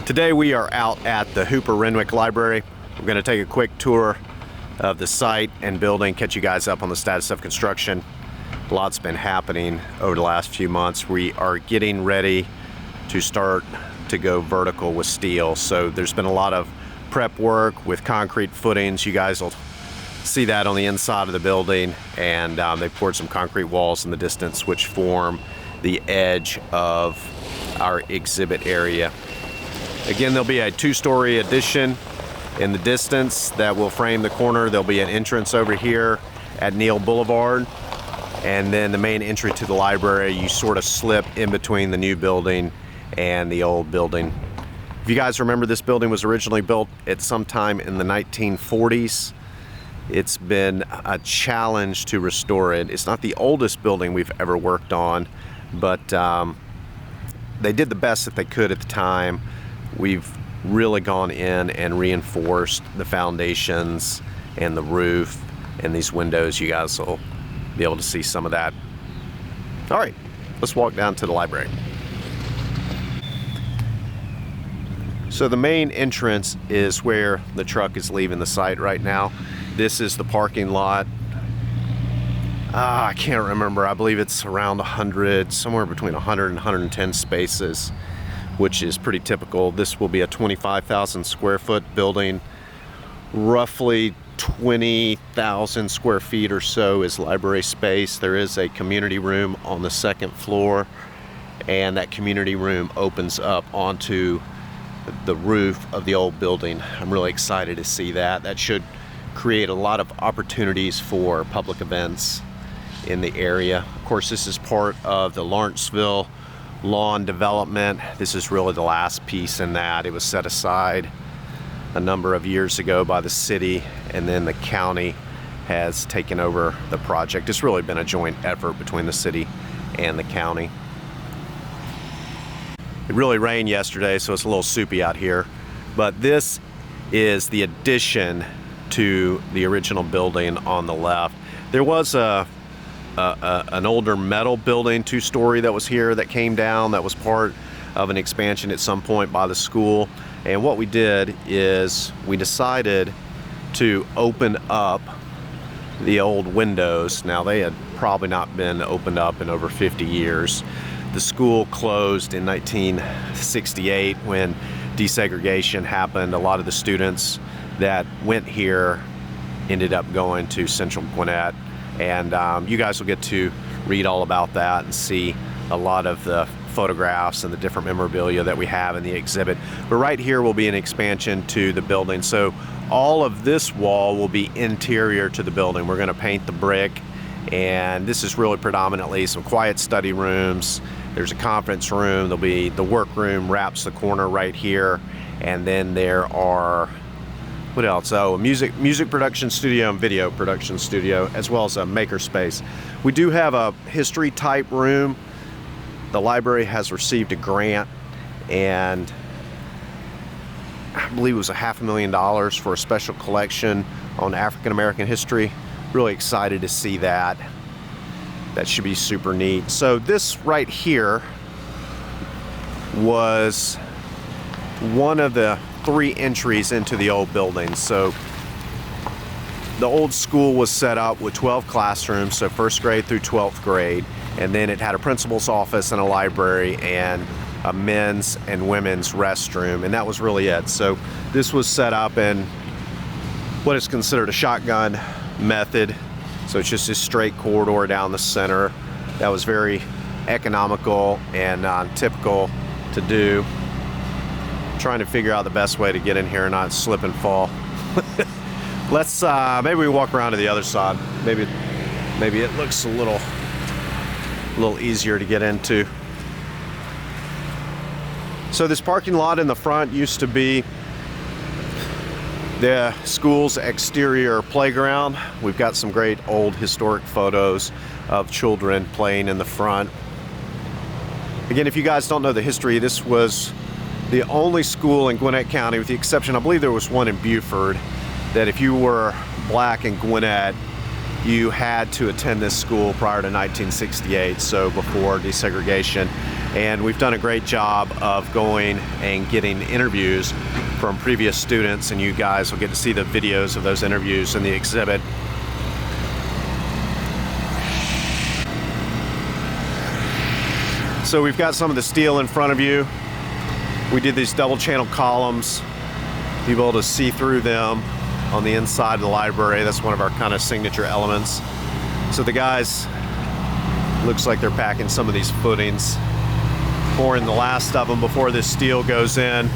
Today we are out at the Hooper-Renwick Library. We're going to take a quick tour of the site and building, catch you guys up on the status of construction. A lot's been happening over the last few months. We are getting ready to start to go vertical with steel. So there's been a lot of prep work with concrete footings. You guys will see that on the inside of the building, and they poured some concrete walls in the distance which form the edge of our exhibit area. Again, there'll be a two-story addition in the distance that will frame the corner. There'll be an entrance over here at Neal Boulevard, and then the main entry to the library, you sort of slip in between the new building and the old building. If you guys remember, this building was originally built at some time in the 1940s. It's been a challenge to restore it. It's not the oldest building we've ever worked on, but they did the best that they could at the time. We've really gone in and reinforced the foundations and the roof and these windows. You guys will be able to see some of that. All right, let's walk down to the library. So the main entrance is where the truck is leaving the site right now. This is the parking lot. I can't remember. I believe it's around 100, somewhere between 100 and 110 spaces, which is pretty typical. This will be a 25,000 square foot building. Roughly 20,000 square feet or so is library space. There is a community room on the second floor, and that community room opens up onto the roof of the old building. I'm really excited to see that. That should create a lot of opportunities for public events in the area. Of course, this is part of the Lawrenceville lawn development. This is really the last piece in that. It was set aside a number of years ago by the city, and then the county has taken over the project. It's really been a joint effort between the city and the county. It really rained yesterday, so it's a little soupy out here, but this is the addition to the original building on the left. There was an older metal building, two-story, that was here that came down, that was part of an expansion at some point by the school. And what we did is we decided to open up the old windows. Now, they had probably not been opened up in over 50 years. The school closed in 1968 when desegregation happened. A lot of the students that went here ended up going to Central Gwinnett. And you guys will get to read all about that and see a lot of the photographs and the different memorabilia that we have in the exhibit. But right here will be an expansion to the building. So all of this wall will be interior to the building. We're going to paint the brick, and this is really predominantly some quiet study rooms. There's a conference room. There'll be the workroom wraps the corner right here, and then there are, what else? Oh, a music production studio and video production studio, as well as a maker space. We do have a history type room. The library has received a grant, and I believe it was $500,000 for a special collection on African American history. Really excited to see that. That should be super neat. So this right here was one of the 3 entries into the old building. So the old school was set up with 12 classrooms, so 1st grade through 12th grade, and then it had a principal's office and a library and a men's and women's restroom, and that was really it. So this was set up in what is considered a shotgun method. So it's just this straight corridor down the center. That was very economical and typical to do. Trying to figure out the best way to get in here and not slip and fall. Let's maybe we walk around to the other side. Maybe it looks a little easier to get into. So this parking lot in the front used to be the school's exterior playground. We've got some great old historic photos of children playing in the front. Again, if you guys don't know the history, this was the only school in Gwinnett County, with the exception, I believe there was one in Beaufort, that if you were black in Gwinnett, you had to attend this school prior to 1968, so before desegregation. And we've done a great job of going and getting interviews from previous students, and you guys will get to see the videos of those interviews in the exhibit. So we've got some of the steel in front of you. We did these double channel columns. You'll be able to see through them on the inside of the library. That's one of our kind of signature elements. So the guys, looks like they're packing some of these footings, pouring the last of them before this steel goes in.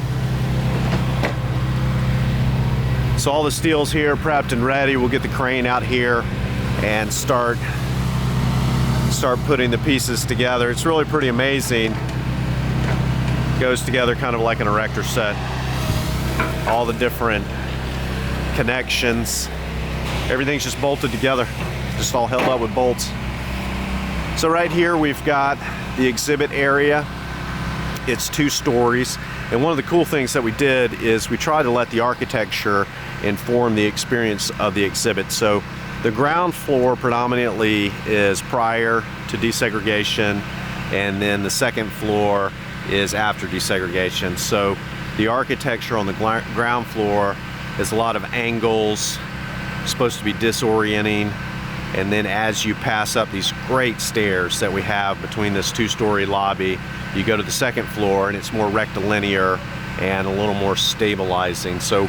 So all the steel's here, prepped and ready. We'll get the crane out here and start putting the pieces together. It's really pretty amazing. Goes together kind of like an erector set. All the different connections, everything's just bolted together, just all held up with bolts. So right here we've got the exhibit area. It's 2 stories, and one of the cool things that we did is we tried to let the architecture inform the experience of the exhibit. So the ground floor predominantly is prior to desegregation, and then the second floor is after desegregation. So the architecture on the ground floor is a lot of angles, supposed to be disorienting, and then as you pass up these great stairs that we have between this 2-story lobby, you go to the second floor and it's more rectilinear and a little more stabilizing. So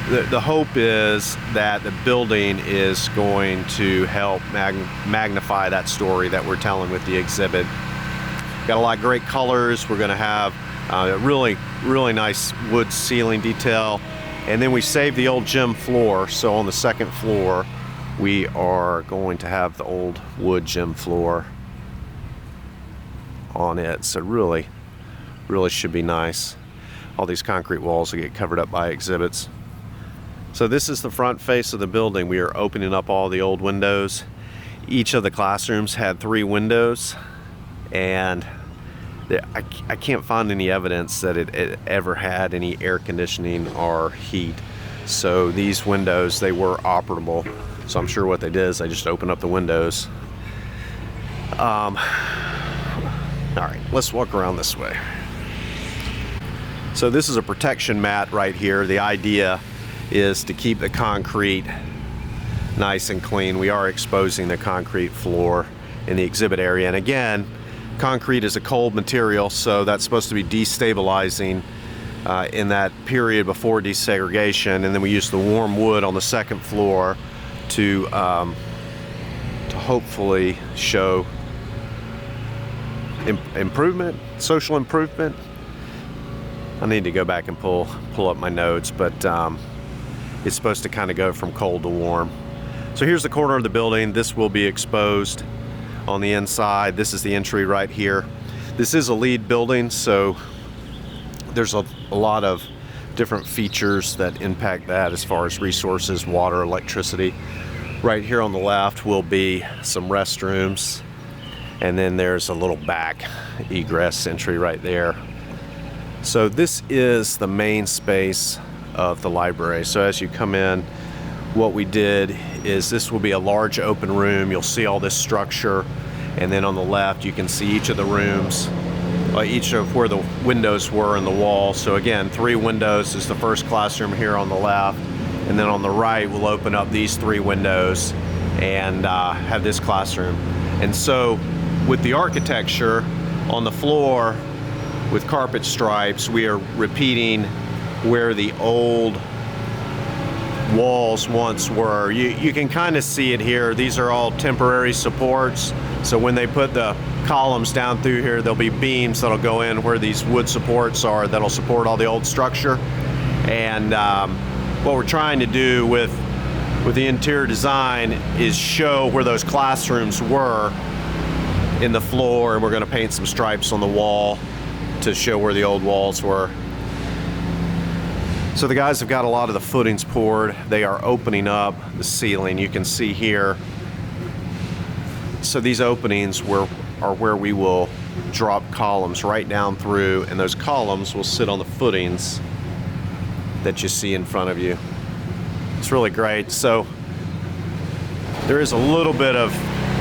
the hope is that the building is going to help magnify that story that we're telling with the exhibit. Got a lot of great colors. We're going to have really nice wood ceiling detail, and then we saved the old gym floor. So on the second floor we are going to have the old wood gym floor on it. So really should be nice. All these concrete walls will get covered up by exhibits. So this is the front face of the building. We are opening up all the old windows. Each of the classrooms had 3 windows, and I can't find any evidence that it ever had any air conditioning or heat. So these windows, they were operable. So I'm sure what they did is they just opened up the windows. All right, let's walk around this way. So this is a protection mat right here. The idea is to keep the concrete nice and clean. We are exposing the concrete floor in the exhibit area. And again, concrete is a cold material, so that's supposed to be destabilizing in that period before desegregation. And then we use the warm wood on the second floor to hopefully show improvement, social improvement. I need to go back and pull up my notes, but it's supposed to kind of go from cold to warm. So here's the corner of the building. This will be exposed on the inside. This is the entry right here. This is a LEED building, so there's a lot of different features that impact that as far as resources, water, electricity. Right here on the left will be some restrooms, and then there's a little back egress entry right there. So this is the main space of the library. So as you come in, what we did is this will be a large open room. You'll see all this structure, and then on the left you can see each of the rooms, each of where the windows were in the wall. So again, 3 windows is the first classroom here on the left, and then on the right we'll open up these 3 windows and have this classroom. And so with the architecture on the floor with carpet stripes, we are repeating where the old walls once were. You can kind of see it here. These are all temporary supports. So when they put the columns down through here, there'll be beams that'll go in where these wood supports are that'll support all the old structure. And what we're trying to do with the interior design is show where those classrooms were in the floor, and we're going to paint some stripes on the wall to show where the old walls were. So the guys have got a lot of the footings poured. They are opening up the ceiling. You can see here. So these openings are where we will drop columns right down through, and those columns will sit on the footings that you see in front of you. It's really great. So There is a little bit of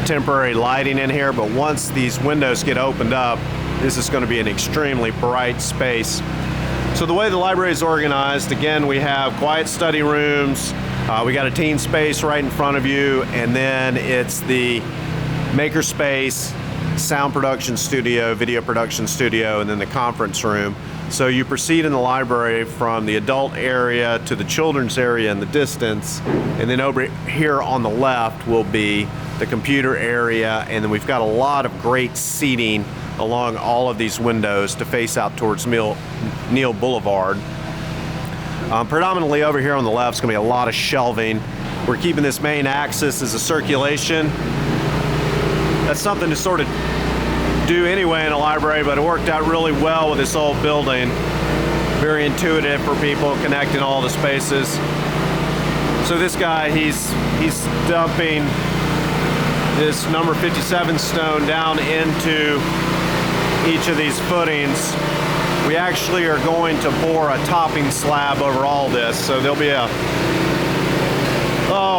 temporary lighting in here, but once these windows get opened up, this is going to be an extremely bright space. So the way the library is organized, again, we have quiet study rooms, we got a teen space right in front of you, and then it's the maker space, sound production studio, video production studio, and then the conference room. So you proceed in the library from the adult area to the children's area in the distance, and then over here on the left will be the computer area, and then we've got a lot of great seating along all of these windows to face out towards Neal Boulevard. Predominantly over here on the left is going to be a lot of shelving. We're keeping this main axis as a circulation. That's something to sort of do anyway in a library, but it worked out really well with this old building. Very intuitive for people, connecting all the spaces. So this guy, he's dumping this number 57 stone down into each of these footings. We actually are going to bore a topping slab over all this, so there'll be a,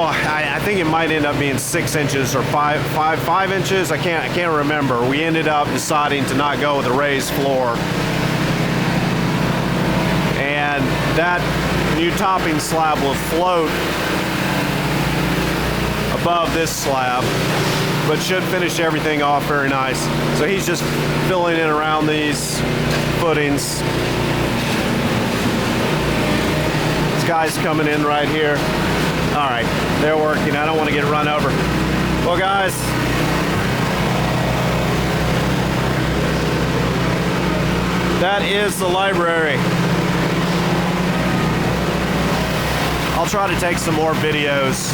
I think it might end up being 6 inches or 5 inches. I can't remember. We ended up deciding to not go with a raised floor, and that new topping slab will float above this slab, but should finish everything off very nice. So he's just filling in around these footings. This guy's coming in right here. All right, they're working. I don't want to get run over. Well, guys, that is the library. I'll try to take some more videos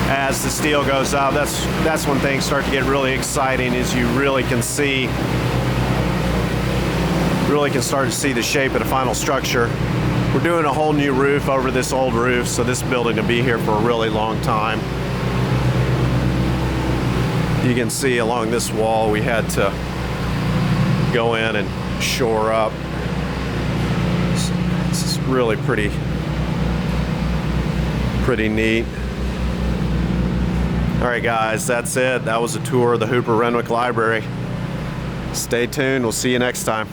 as the steel goes up. That's when things start to get really exciting, is you really can start to see the shape of the final structure. We're doing a whole new roof over this old roof, so this building will be here for a really long time. You can see along this wall we had to go in and shore up. This is really pretty neat. All right, guys, that's it. That was a tour of the Hooper-Renwick Library. Stay tuned. We'll see you next time.